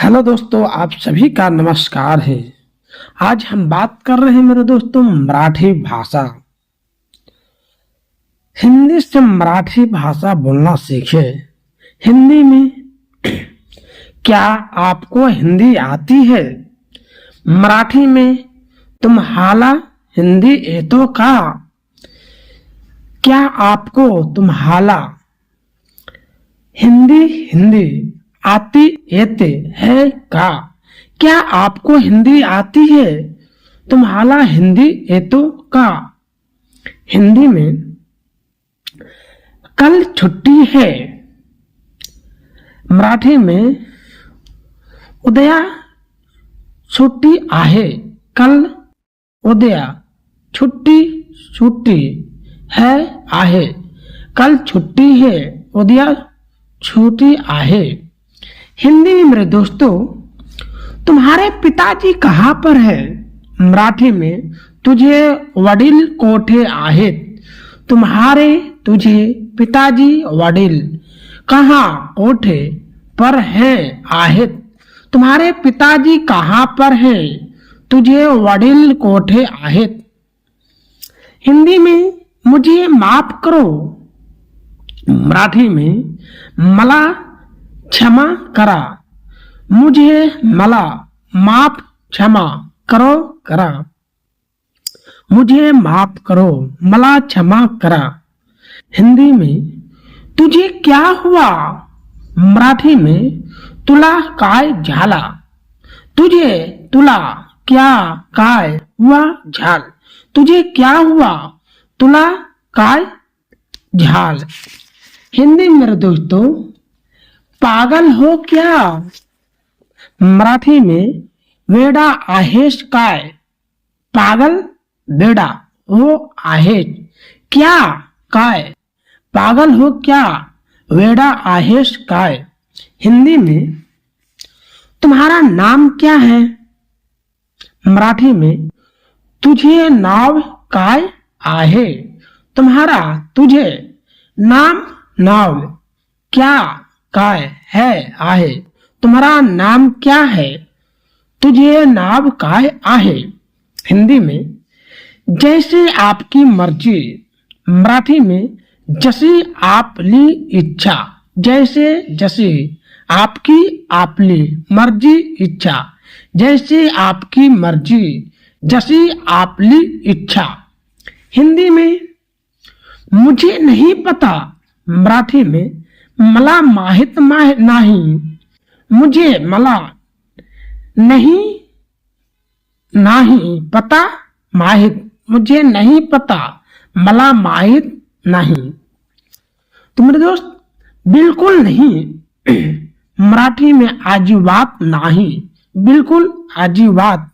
Hello दोस्तों, आप सभी का नमस्कार है। आज हम बात कर रहे हैं मेरे दोस्तों मराठी भाषा। हिंदी से मराठी भाषा बोलना सीखे। हिंदी में क्या आपको हिंदी आती है? मराठी में तुम्हाला हिंदी येतो का? क्या आपको तुम्हाला हिंदी आती येते है का? क्या आपको हिंदी आती है? तुम्हाला हिंदी येतो का? हिंदी में कल छुट्टी है। मराठी में उद्या छुट्टी आहे। कल उद्या छुट्टी है आहे। कल छुट्टी है, उद्या छुट्टी आहे। हिंदी में मेरे दोस्तों, तुम्हारे पिताजी कहाँ पर है? मराठी में तुझे वडील कोठे आहेत। तुझे पिताजी वडील कहाँ कोठे पर हैं आहेत। तुम्हारे पिताजी कहाँ पर हैं? तुझे वडील कोठे आहेत। हिंदी में मुझे माफ करो। मराठी में मला क्षमा करा। मला माफ क्षमा करो करा। मुझे माफ करो, मला क्षमा करा। हिंदी में तुझे क्या हुआ? मराठी में तुला काय झाला। तुला क्या काय हुआ झाल। तुझे क्या हुआ? तुला काय झाल। हिंदी मेरे दोस्तों, पागल हो क्या? मराठी में वेडा आहेस काय? पागल वेडा हो आहेस क्या काय? पागल हो क्या? वेडा आहेस काय? हिंदी में तुम्हारा नाम क्या है? मराठी में तुझे नाव काय आहे। तुझे नाव क्या काय है आहे। तुम्हारा नाम क्या है? तुझे नाव काय आहे। हिंदी में जैसे आपकी मर्जी। मराठी में जशी आपली इच्छा। जैसे आपली मर्जी इच्छा। जैसे आपकी मर्जी, जशी आपली इच्छा। हिंदी में मुझे नहीं पता। मराठी में मला माहित नाही। मला नहीं पता माहित। मुझे नहीं पता, मला माहित नहीं। तो मेरे दोस्त, बिल्कुल नहीं मराठी में अजिबात नहीं। बिल्कुल अजिबात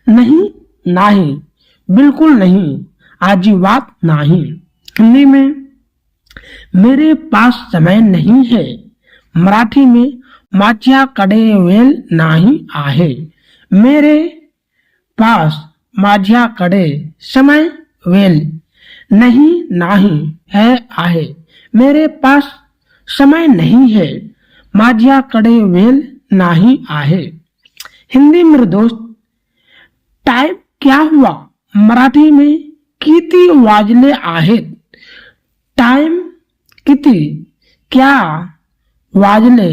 नहीं। बिल्कुल नहीं, अजिबात नहीं। हिंदी में मेरे पास समय नहीं है। मराठी में माझ्याकडे वेळ नाही आहे। मेरे पास माझ्याकडे समय वेळ नहीं है आहे। मेरे पास समय नहीं है, माझ्याकडे वेळ नहीं आहे। हिंदी मेरे दोस्त, टाइम क्या हुआ? मराठी में किती वाजले आहेत। टाइम किती, क्या वाजले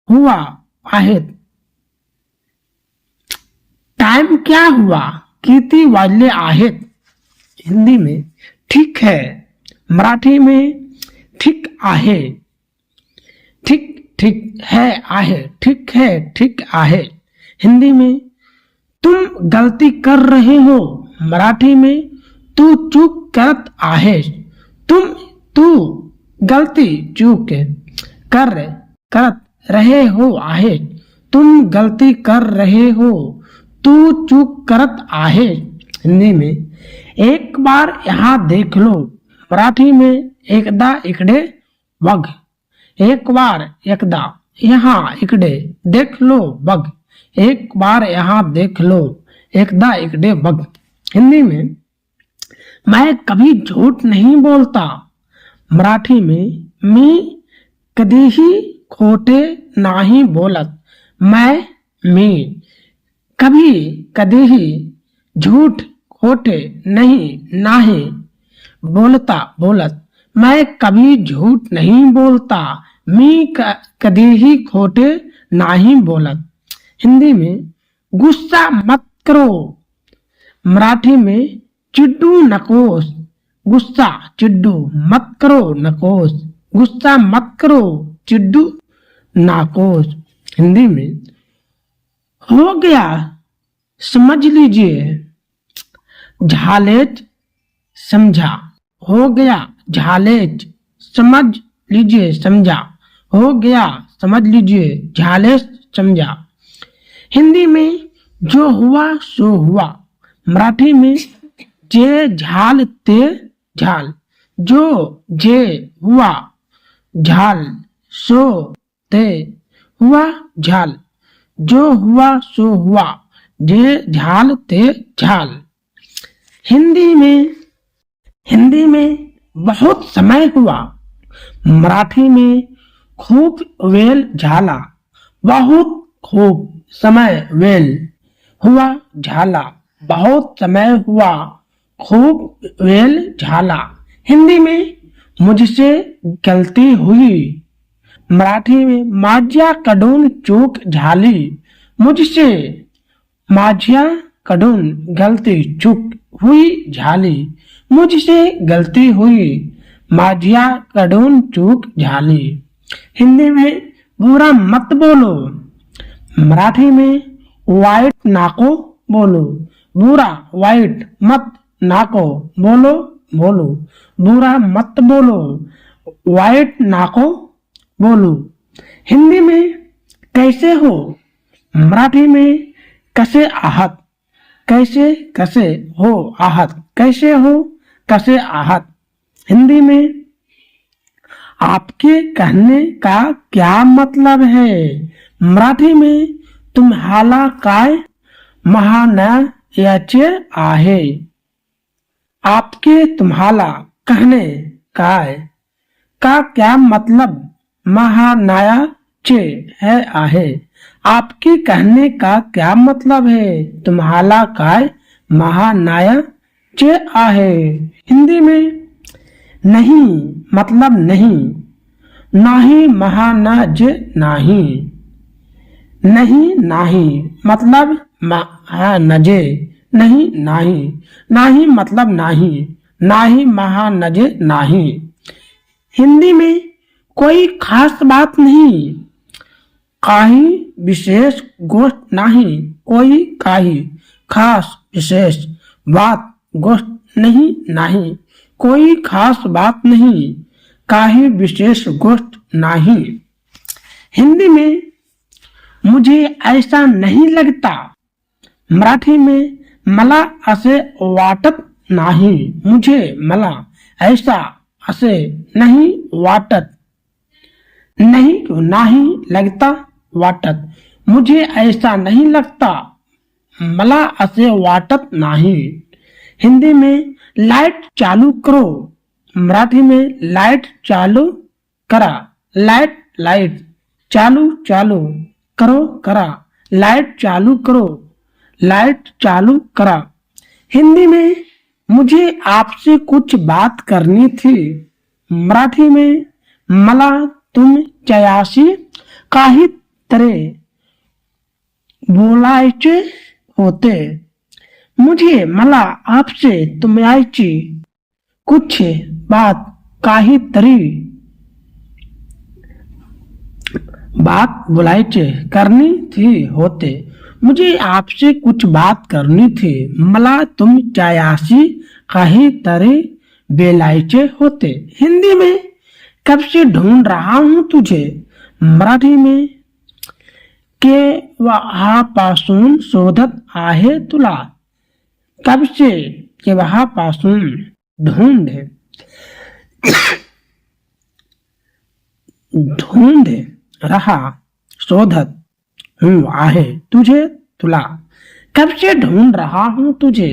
हुआ आहेत। टाइम क्या हुआ, किती वाजले आहेत। हिंदी में ठीक है। मराठी में ठीक आहे। ठीक है आहे। ठीक आहे। हिंदी में तुम गलती कर रहे हो। मराठी में तू चूक करत आहेस। तू गलती चूक करत रहे हो आहे। तुम गलती कर रहे हो, तू चूक करत आहे। हिंदी में एक बार यहाँ देख लो। मराठी में एकदा इकडे बघ। एक बार एकदा यहाँ इकडे देख लो बघ। एक बार यहाँ देख लो, एकदा इकडे बघ। हिंदी में मैं कभी झूठ नहीं बोलता। मराठी में मी कधीही खोटे नाही बोलत, मैं मी कभी कधीही झूठ खोटे नहीं नाही बोलता बोलत, मैं कभी झूठ नहीं बोलता, मी कधीही खोटे नहीं बोलत। हिंदी में गुस्सा मत करो, मराठी में चिड्डू नकोस, गुस्सा चिड्डू मत करो नकोस, गुस्सा मत करो चिड्डू नाकोस। हिंदी में हो गया समझ लीजिए, झालेच समझा, हो गया झालेच समझ लीजिए समझा, हो गया समझ लीजिए झालेच समझा। हिंदी में जो हुआ सो हुआ, मराठी में जे झाल ते झाल, जो जे हुआ झाल सो ते हुआ झाल, जो हुआ सो हुआ जे झाल ते झाल। हिंदी में बहुत समय हुआ, मराठी में खूब वेल झाला, बहुत खूब समय वेल हुआ झाला, बहुत समय हुआ खूब वेल झाला। हिंदी में मुझसे गलती हुई, मराठी में माझ्या कडून चूक झाली, मुझसे माझ्या कडून गलती चूक हुई झाली, मुझसे गलती हुई माझ्या कडून चूक झाली। हिंदी में बुरा मत बोलो, मराठी में वाईट नाको बोलो, बुरा वाईट मत नाको बोलो बोलो, बुरा मत बोलो वाईट नाको बोलो। हिंदी में कैसे हो, मराठी में कसे आहात, कैसे कसे हो आहात, कैसे हो कसे आहात। हिंदी में आपके कहने का क्या मतलब है, मराठी में तुम्हाला काय म्हणायचे आहे, आपके तुम्हाला कहने काय का क्या मतलब म्हणायचे है आहे, आपके कहने का क्या मतलब है, तुम्हाला काय म्हणायचे आहे। हिंदी में नहीं मतलब नहीं, नाही म्हणायचे नाही, नहीं नाही मतलब म्हणायचे नहीं नाही, नाही मतलब नहीं, नाही म्हणायचे नहीं। हिंदी में कोई खास बात नहीं, काही विशेष गोष्ट नहीं, कोई काही खास विशेष बात गोष्ट नहीं नहीं, कोई खास बात नहीं, काही विशेष गोष्ट नहीं। हिंदी में मुझे ऐसा नहीं लगता, मराठी में मला असे वाटत नाही, मुझे मला ऐसा असे नहीं वाटत, नहीं क्यों नहीं लगता वाटत, मुझे ऐसा नहीं लगता, मला असे वाटत नहीं। हिंदी में लाइट चालू करो, मराठी में लाइट चालू करा, लाइट लाइट चालू चालू करो करा, लाइट चालू करो लाइट चालू करा। हिंदी में मुझे आपसे कुछ बात करनी थी, मराठी में मला तुमच्याशी काहीतरी बोलायचे होते, मुझे मला आपसे तुमच्याशी कुछ बात काहीतरी बात बोलायचे करनी थी होते, मुझे आपसे कुछ बात करनी थी, मला तुमच्याशी काहीतरी बोलायचे होते। हिंदी में कब से ढूंढ रहा हूं तुझे, मराठी में केव्हापासून शोधत आहे तुला, कब से केव्हापासून ढूंढ ढूंढ रहा शोधत हूँ आहे तुझे तुला, कब से ढूंढ रहा हूँ तुझे,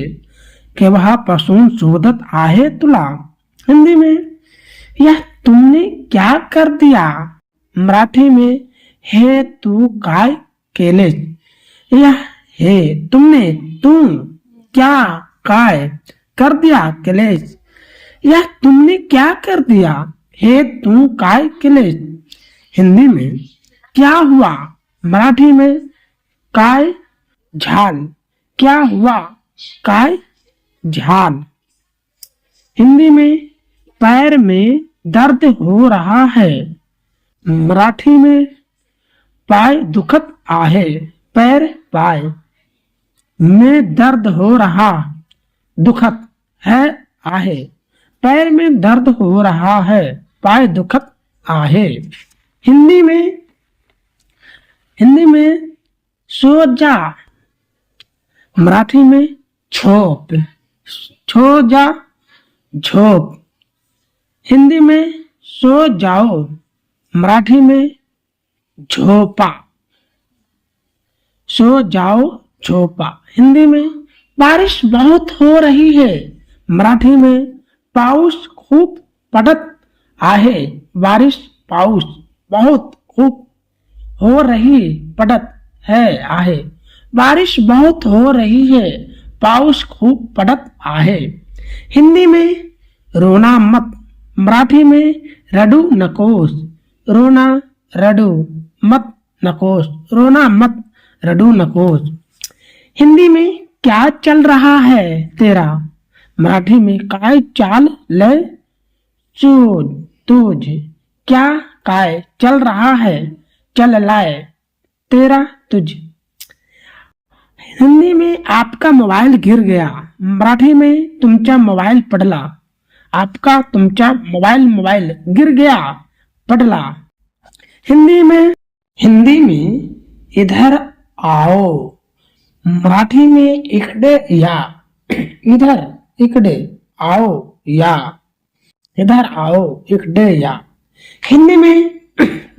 केव्हापासून शोधत आहे तुला। हिंदी में यह तुमने क्या कर दिया, मराठी में हे तू काय केलेस? यह हे तुमने तुम क्या काय कर दिया केलेस? यह तुमने क्या कर दिया? हे तू काय केलेस? हिंदी में क्या हुआ? मराठी में काय झाल? क्या हुआ? काय झाल। हिंदी में पैर में दर्द हो रहा है। मराठी में पाय दुखत आहे। पैर पाय में दर्द हो रहा दुखत है आहे। पैर में दर्द हो रहा है, पाय दुखत आहे। हिंदी में सो जा। मराठी में छोप छो जा झोप। हिंदी में सो जाओ। मराठी में झोपा सो जाओ झोपा। हिंदी में बारिश बहुत हो रही है। मराठी में पाऊस खूप पडत आहे। बारिश पाऊस बहुत खूप हो रही पडत है आहे। बारिश बहुत हो रही है, पाऊस खूप पडत आहे। हिंदी में रोना मत। मराठी में रडू नकोस। रोना रडू मत नकोस। रोना मत रडू नकोस। हिंदी में क्या चल रहा है तेरा? मराठी में काय चाल ले चूज तुझ। क्या काय चल रहा है चल लाए तेरा तुझ। हिंदी में आपका मोबाइल गिर गया। मराठी में तुमचा मोबाइल पडला। आपका तुमचा मोबाइल गिर गया पडला। हिंदी में इधर आओ। मराठी में इकडे या। इधर इकडे आओ या। इधर आओ इकडे या। हिंदी में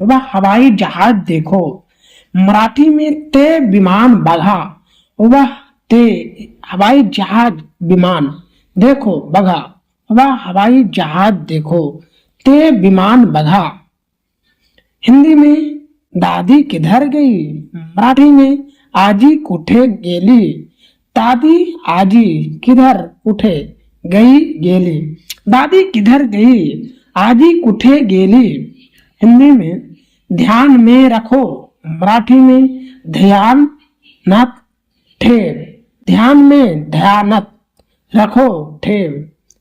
वह हवाई जहाज देखो। मराठी में ते विमान बघा। वह ते हवाई जहाज विमान देखो बघा। वह हवाई जहाज देखो ते विमान बघा। हिंदी में दादी किधर गई? मराठी में आजी कुठे गेली। दादी आजी किधर कुठे गई गेली। दादी किधर गई आजी कुठे गेली। हिंदी में ध्यान में रखो। मराठी में ध्यान न ठेव। ध्यान में ध्यानत रखो ठेव।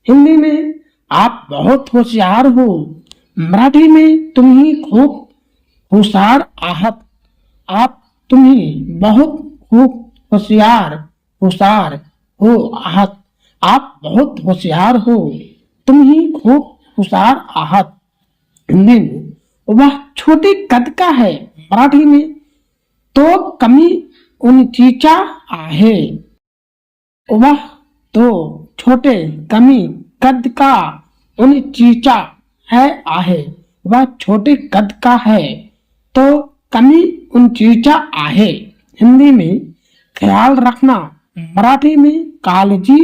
हिंदी में आप बहुत होशियार हो। मराठी में तुम्ही खूप होशियार आहात। तुम्ही बहुत खूप होशियार हो आहात। आप बहुत होशियार हो। तुम्ही खूप होशियार आहात। हिंदी में वह छोटे कद का है। मराठी में तो कमी उंचीचा आहे। वह तो छोटे कमी कद का उंचीचा है आहे। वह छोटे कद का है तो कमी उंचीचा आहे। हिंदी में ख्याल रखना। मराठी में काळजी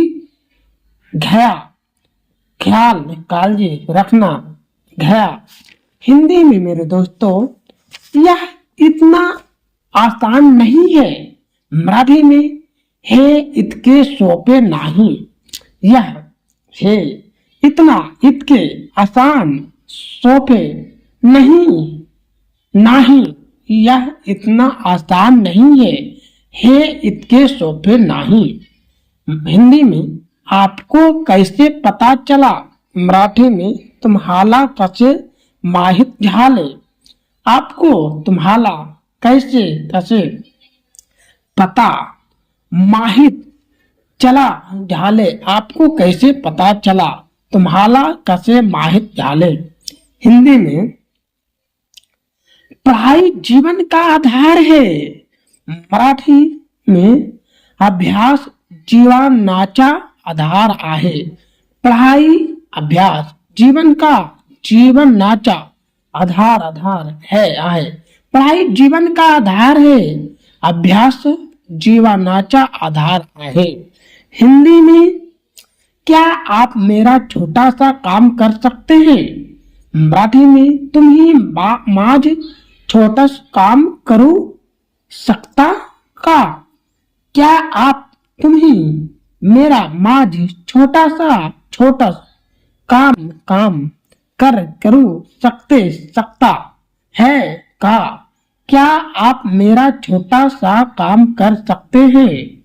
घ्या। ख्याल काळजी रखना घ्या। हिंदी में मेरे दोस्तों यह इतना आसान नहीं है। मराठी में हे इतके सोपे नहीं। यह हे इतना इतके आसान सोपे नहीं यह इतना आसान नहीं है। हे इतके सोपे नहीं। हिंदी में आपको कैसे पता चला? मराठी में तुम्हाला कसे माहित झाले। आपको तुम्हाला कैसे कसे पता माहित चला झाले। आपको कैसे पता चला। तुम्हाला कसे माहित झाले। हिंदी में पढ़ाई जीवन का आधार है। मराठी में अभ्यास जीवनाचा आधार आहे। पढ़ाई अभ्यास जीवनाचा आधार आहे। पढ़ाई जीवन का आधार है। अभ्यास जीवनाचा आधार आहे। हिंदी में क्या आप मेरा छोटा सा काम कर सकते हैं? मराठी में तुम्ही माझ छोटस काम करू सकता का? क्या आप तुम्ही मेरा माझी छोटस काम करू सकता है का? क्या आप मेरा छोटा सा काम कर सकते हैं?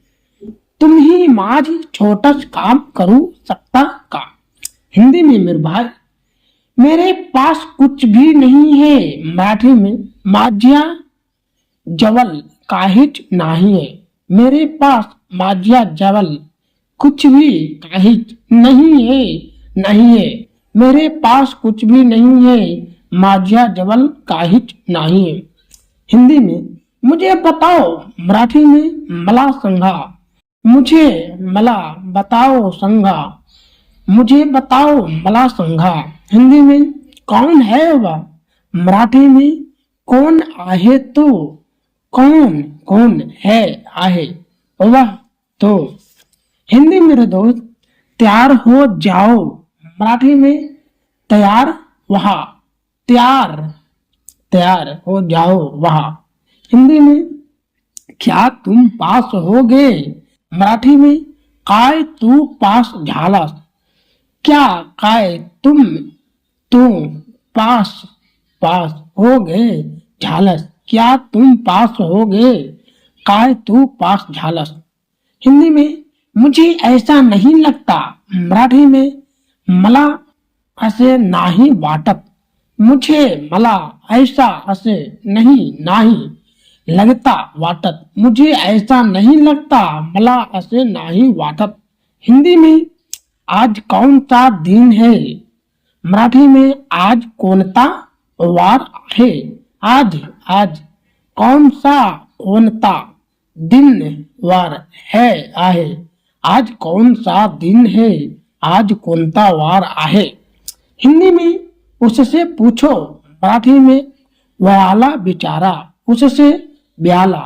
तुम्ही माझी छोटस काम करू सकता का? हिंदी में मेरे भाई, मेरे पास कुछ भी नहीं है। मराठी में माझ्या जवळ काहीच नाही है। मेरे पास माझ्या जवळ कुछ भी काहीच नहीं है। मेरे पास कुछ भी नहीं है। माझ्या जवळ काहीच नाही है। हिंदी में मुझे बताओ। मराठी में मला सांगा। मला बताओ मला सांगा। हिंदी में कौन है वह? मराठी में कौन आहे तो? कौन है आहे वह तो? हिंदी मेरे दोस्त, तैयार हो जाओ। मराठी में तैयार हो जाओ वहाँ। हिंदी में क्या तुम पास हो गए? मराठी में काय तू पास झालास? क्या काय तू पास हो गए झालास? क्या तुम पास हो गए? काय तू पास झालास? हिंदी में मुझे ऐसा नहीं लगता। मराठी में मला असे नाही वाटत। मला ऐसा असे नहीं लगता वाटत। मुझे ऐसा नहीं लगता, मला असे नहीं वाटत। हिंदी में आज कौन सा दिन है? मराठी में आज कोणता वार है? आज कोणता दिन वार है आहे? आज कौन सा दिन है? आज कोणता वार आहे? हिंदी में उससे पूछो। मराठी में वयाला बिचारा, उससे ब्याला,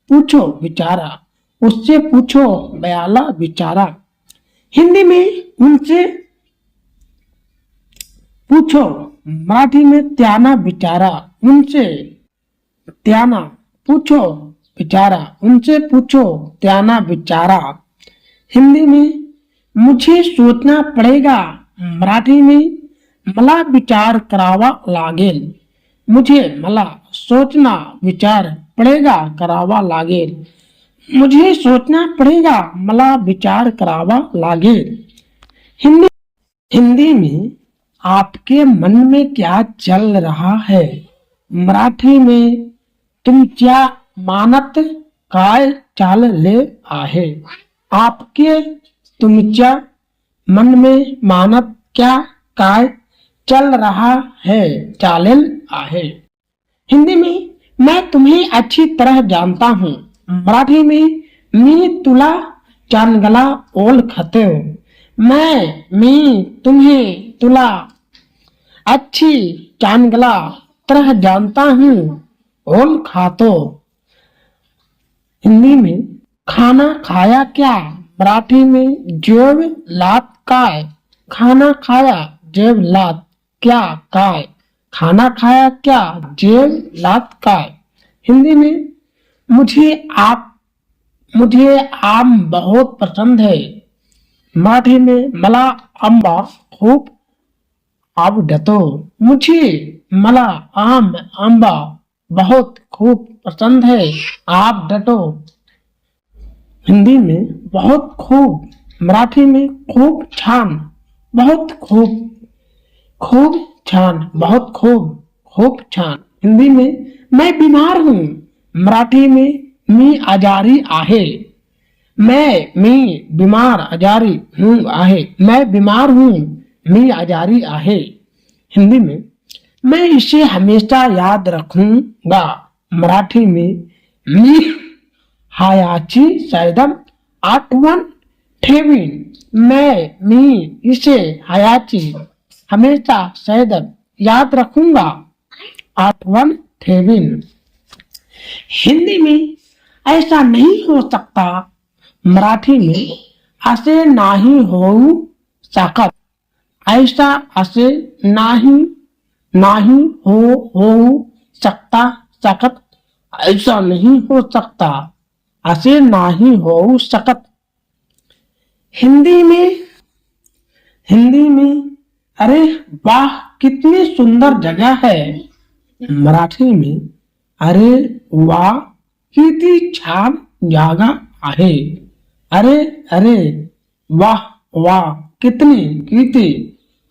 पूछो बिचारा, उससे पूछो बयाला बिचारा। हिंदी में उनसे पूछो। मराठी में त्याना बिचारा, उनसे त्याना, पूछो बिचारा, उनसे पूछो त्याना बिचारा। हिंदी में मुझे सोचना पड़ेगा। मराठी में मला विचार करावा लागेल। मला सोचना विचार पड़ेगा करावा लागेल। मुझे सोचना पड़ेगा, मला विचार करावा लागेल। हिंदी में आपके मन में क्या चल रहा है? मराठी में तुमच्या मनात काय चालले आहे? आपके तुमच्या मन में मनात काय चल रहा है चालेल आहे। हिंदी में मैं तुम्हें अच्छी तरह जानता हूँ। मराठी में मी तुला चांगला ओळखते हो। मी तुम्हें तुला अच्छी चांगला तरह जानता हूँ ओळखतो। हिंदी में खाना खाया क्या? मराठी में जेव लात काय? खाना खाया जेव लात क्या काय? खाना खाया क्या जेव लात काय? हिंदी में मुझे आम बहुत पसंद है। मराठी में मला आंबा खूप आवडतो। मला आंबा बहुत खूब पसंद है आवडतो। हिंदी में बहुत खूब। मराठी में खूब छान, बहुत खूब छान, बहुत खूब छान। हिंदी में मैं बीमार हूँ। मराठी में मी आजारी आहे। मी बीमार आजारी हूँ आहे। मैं बीमार हूँ, मी आजारी आहे। हिंदी में मैं इसे हमेशा याद रखूंगा। मराठी में मी हायाची सैदम आठवण ठेवीन। मी इसे हयाची हमेशा सैदम याद रखूंगा, आठवण ठेवीन। हिंदी में ऐसा नहीं हो सकता। मराठी में असे नाही होऊ शकत। ऐसा असे नाही होऊ सकता सकत, ऐसा नहीं हो सकता, असे नाही हो सकत। हिंदी में अरे वाह कितनी सुंदर जगह है। मराठी में अरे वाह किती छान जागा आहे। अरे अरे वाह वाह कितनी किती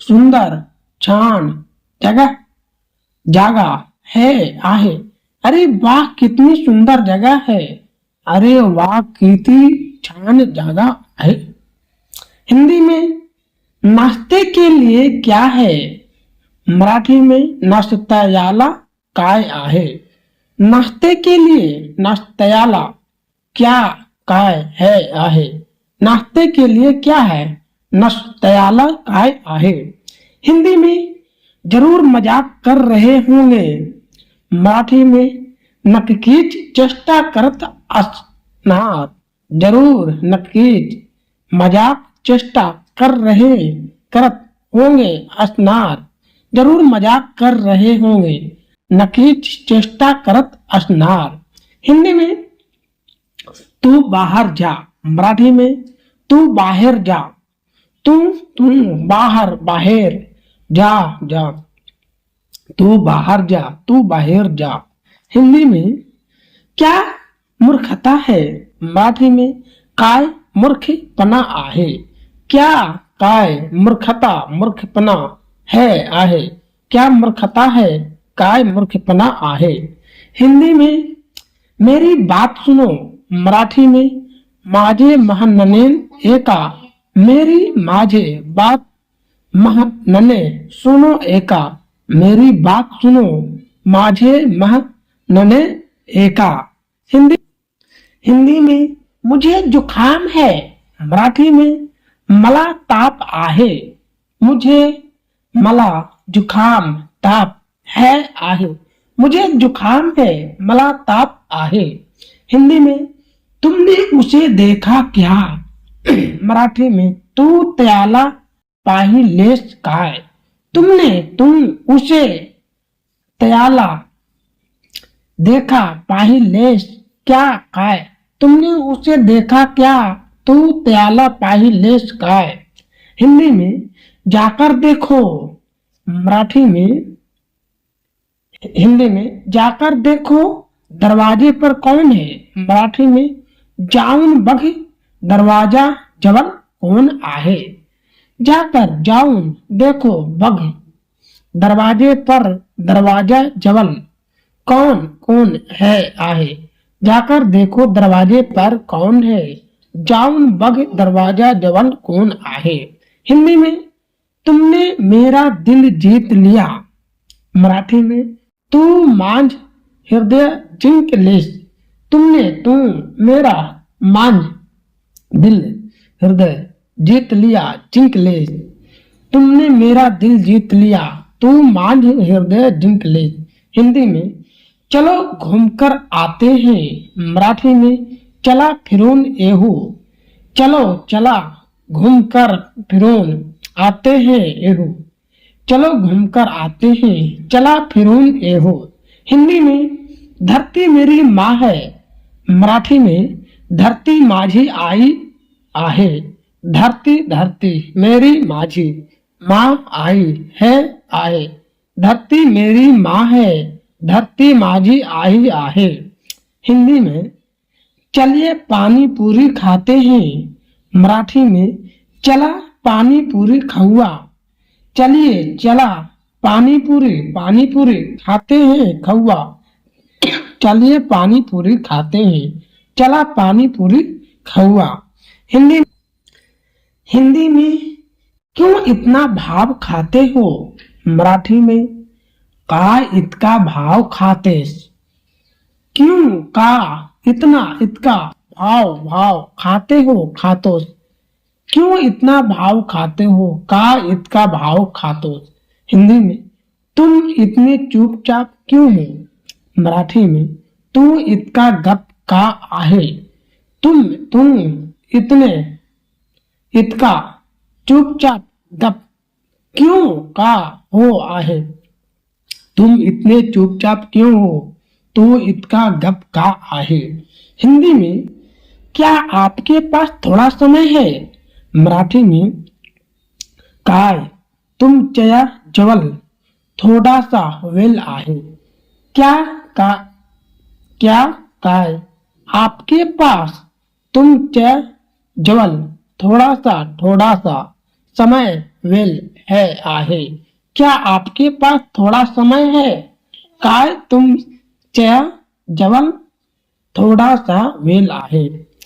सुंदर छान जगह जागा है आहे। अरे वाह कितनी सुंदर जगह है। अरे वाह किती छान जगह है। हिंदी में नाश्ते के लिए क्या है। मराठी में नाश्त्याला काय आहे। नाश्ते के लिए नाश्त्याला क्या काय है आहे। नाश्ते के लिए क्या है नाश्त्याला काय आहे। हिंदी में जरूर मजाक कर रहे होंगे। मराठी में नक्कीच चेष्टा करत असणार। जरूर नक्कीच मजाक चेष्टा करत होंगे असणार। जरूर मजाक कर रहे होंगे। नक्कीच चेष्टा करत असणार। हिंदी में तू बाहर जा। मराठी में तू बाहर जा। तू बाहर बाहर जा जा। तू बाहर जा तू बाहर जा। हिंदी में क्या मूर्खता है। मराठी में काय मूर्खपणा आहे। क्या काय मूर्खता मूर्खपणा है आहे। क्या मूर्खता है काय मूर्खपणा आहे। हिंदी में मेरी बात सुनो। मराठी में माझे महनने एका। मेरी माझे बात महनने सुनो एका। मेरी बात सुनो माझे महनने एका। हिंदी में मुझे जुकाम है। मराठी में मला ताप आहे। मला जुकाम ताप है आहे। मुझे जुकाम है मला ताप आहे। हिंदी में तुमने उसे देखा क्या। मराठी में तू त्याला पाहिलेस काय। तुम उसे त्याला देखा पाहिलेस क्या काय। तुमने उसे देखा क्या तू त्याला पाहिलेस काय। हिंदी में जाकर देखो। मराठी में हिंदी में जाकर देखो दरवाजे पर कौन है। मराठी में जाऊन बघ दरवाजा जवळ कौन आहे। जाकर जाऊन देखो बघ दरवाजे पर दरवाजा जवळ कौन कौन है आहे। जाकर देखो दरवाजे पर कौन है। जाऊन बघ दरवाजा जवळ कौन आहे। हिंदी में तुमने मेरा दिल जीत लिया। मराठी में तू माझ हृदय जिंक लेस। तू मेरा माझ दिल हृदय जीत लिया जिंक लेस। तुमने मेरा दिल जीत लिया तू माझ हृदय जिंक लेस। हिंदी में चलो घूमकर आते हैं। मराठी में चला फिरून येहू। चलो चला घूमकर फिरून आते हैं येहू। चलो घूमकर आते हैं चला फिरून येहू। हिंदी में धरती मेरी माँ है। मराठी में धरती माझी आई आहे। धरती मेरी माझी माँ आई है आहे। धरती मेरी माँ है धरती माझी आई आहे। हिंदी में चलिए पानी पूरी खाते हैं। मराठी में चला पानी पूरी खाऊआ। चलिए चला पानी पूरी खाते हैं खाऊआ। चलिए पानी पूरी खाते हैं चला पानी पूरी खाऊआ। हिंदी में क्यों इतना भाव खाते हो। मराठी में काय इतका भाव खातेस। क्यों का इतना इतका भाव खाते हो खातोस। क्यों इतना भाव खाते हो का इतका भाव खातोस। हिंदी में तुम इतने चुपचाप क्यों हो। मराठी में तू इतका गप का आहे। तुम इतने इतका चुपचाप गप क्यों का हो आहे। तुम इतने चुपचाप क्यों हो तू इतका गप का आहे। हिंदी में क्या आपके पास थोड़ा समय है? मराठी में काय तुमच्या जवळ थोडासा वेळ आहे? क्या का क्या काय आपके पास तुमच्या जवळ थोड़ा सा समय वेल है आहे? क्या आपके पास थोड़ा समय है? काय तुमच्या जवळ थोड़ा सा वेल आहे।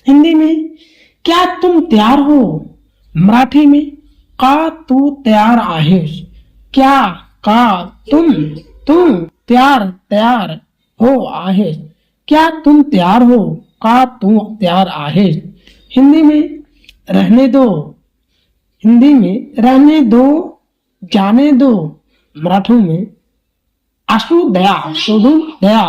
हिंदी में क्या तुम तैयार हो? मराठी में का तू तैयार आहेस? क्या का तुम तैयार हो आहेस? क्या तुम तैयार हो? का तू तैयार आहेस? हिंदी में रहने दो। हिंदी में रहने दो, जाने दो। मराठी में असू दया, सोडून दया।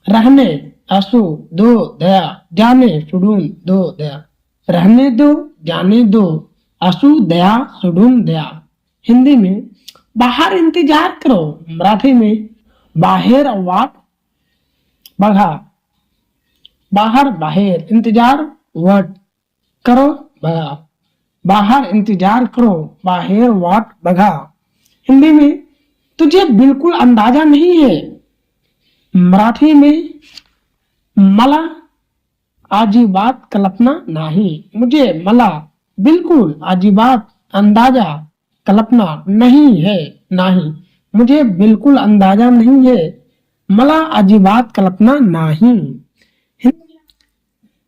रहने असू दो दया, जाने सोडून दो दया। रहने दो, जाने दो, असू दया, सोडून दया। हिंदी में बाहर इंतजार करो। मराठी में बाहेर वाट बघा। बाहेर इंतजार वाट करो बघा। बाहर इंतजार करो, बाहेर वाट बघा। हिंदी में तुझे बिल्कुल अंदाजा नहीं है। मराठी में मला अजिबात कल्पना नाही। मला बिल्कुल अजिबात अंदाजा कल्पना नहीं है नाही। मुझे बिल्कुल अंदाजा नहीं है। मला अजिबात कल्पना नहीं।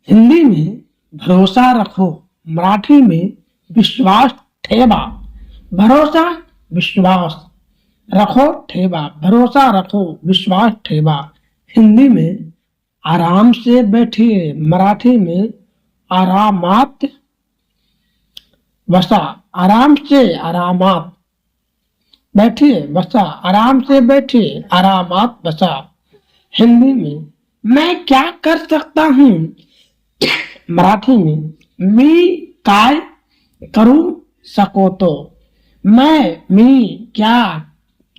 हिंदी में भरोसा रखो। मराठी में विश्वास ठेवा। भरोसा विश्वास रखो ठेवा। भरोसा रखो विश्वास ठेवा। हिंदी में आराम से बैठिए। मराठी में आरामात बसा। आराम से आरामात बैठिए बसा। आराम से बैठिए, आरामात बसा। हिंदी में मैं क्या कर सकता हूँ? मराठी में मी काय करू सकोतो। मी क्या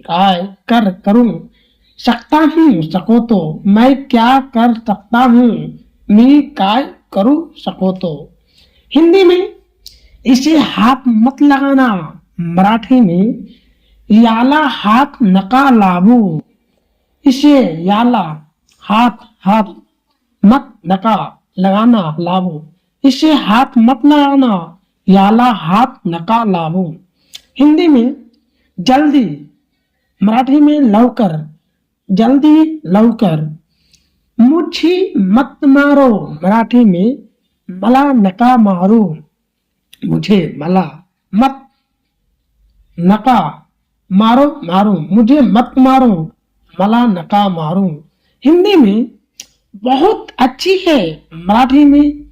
काय करूं सकता हूँ सकोतो। मैं क्या कर सकता हूँ। मी काय करू सकोतो। हिंदी में इसे हाथ मत लगाना। मराठी में याला हाथ नका लावू। इसे याला हाथ मत नका लगाना लावू। इसे हाथ मत लगाना, याला हाथ नका लावू। हिंदी में जल्दी। मराठी में लवकर, जल्दी लवकर। मुझे मत मारो। मराठी में मला नका मारू। मला मत नका मारो। मुझे मत मारो, मला नका मारू। हिंदी में बहुत अच्छी है। मराठी में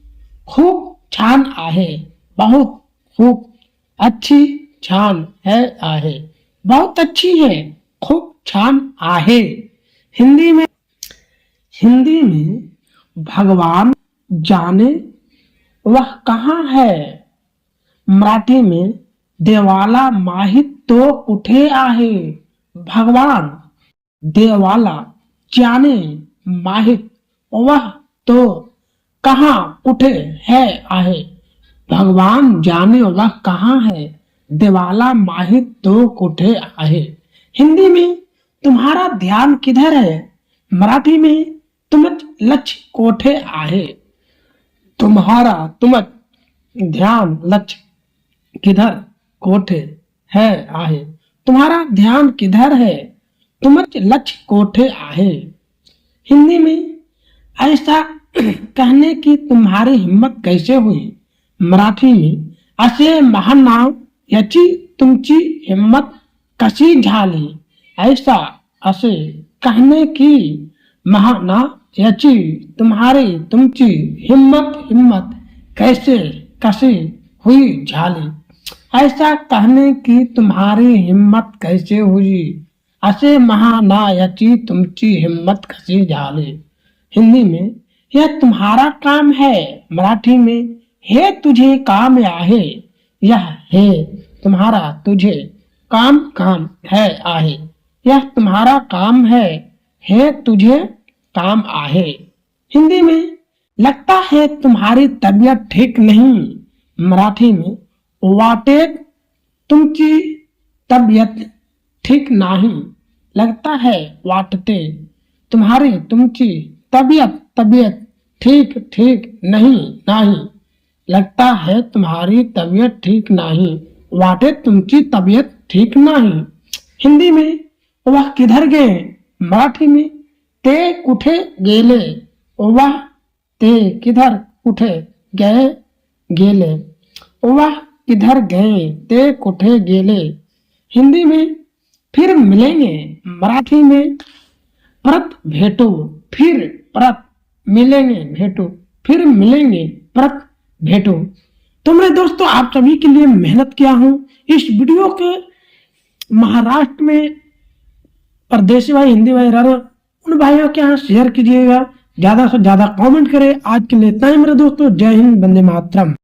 खूब छान आहे। बहुत खूब अच्छी छान है आहे। बहुत अच्छी है, खूब छान आहे। हिंदी में भगवान जाने वह कहाँ है। मराठी में देवाला माहित तो कुठे आहे। भगवान देवाला जाने माहित वह तो कहाँ कुठे है आहे। भगवान जाने वह कहाँ है, देवाला माहित तो कुठे आहे। हिंदी में तुम्हारा ध्यान किधर है। मराठी में तुमच लक्ष्य कोठे आहे। तुमच ध्यान लक्ष्य किधर कोठे है आहे। तुम्हारा ध्यान किधर है, तुमच लक्ष्य कोठे आहे। हिंदी में ऐसा कहने की तुम्हारी हिम्मत कैसे हुई। मराठी में असे महानाव याची तुमची हिम्मत कशी झाली। ऐसा असे कहने की महानाव याची तुमची हिम्मत कैसे हुई झाली। ऐसा कहने की तुम्हारी हिम्मत कैसे हुई। असे महाना याची तुमची हिम्मत कशी झाली। हिंदी में यह तुम्हारा काम है। मराठी में हे तुझे काम आहे। यह है तुम्हारा, तुझे काम है आहे। यह तुम्हारा काम है तुझे काम आहे। हिंदी में लगता है तुम्हारी तबीयत ठीक नहीं। मराठी में वाटेत तुमची तबीयत ठीक नाही। लगता है वाटते तुम्हारी तुमची तबीयत ठीक नहीं। लगता है तुम्हारी तबीयत ठीक नहीं। वाटे तुमची तबीयत ठीक नहीं। हिंदी में वह किधर गए। मराठी में ते कुठे गेले। वह ते किधर कुठे गए गेले। वह किधर गए ते कुठे गेले। हिंदी में फिर मिलेंगे। मराठी में परत भेटो फिर परत मिलेंगे भेटो फिर मिलेंगे परत भेटो। तो मेरे दोस्तों, आप सभी के लिए मेहनत किया हूं इस वीडियो के। महाराष्ट्र में परदेसी भाई हिंदी भाई रह रहे उन भाइयों के यहाँ शेयर कीजिएगा, ज्यादा से ज्यादा कमेंट करें। आज के लिए इतना ही मेरे दोस्तों। जय हिंद, वंदे मातरम।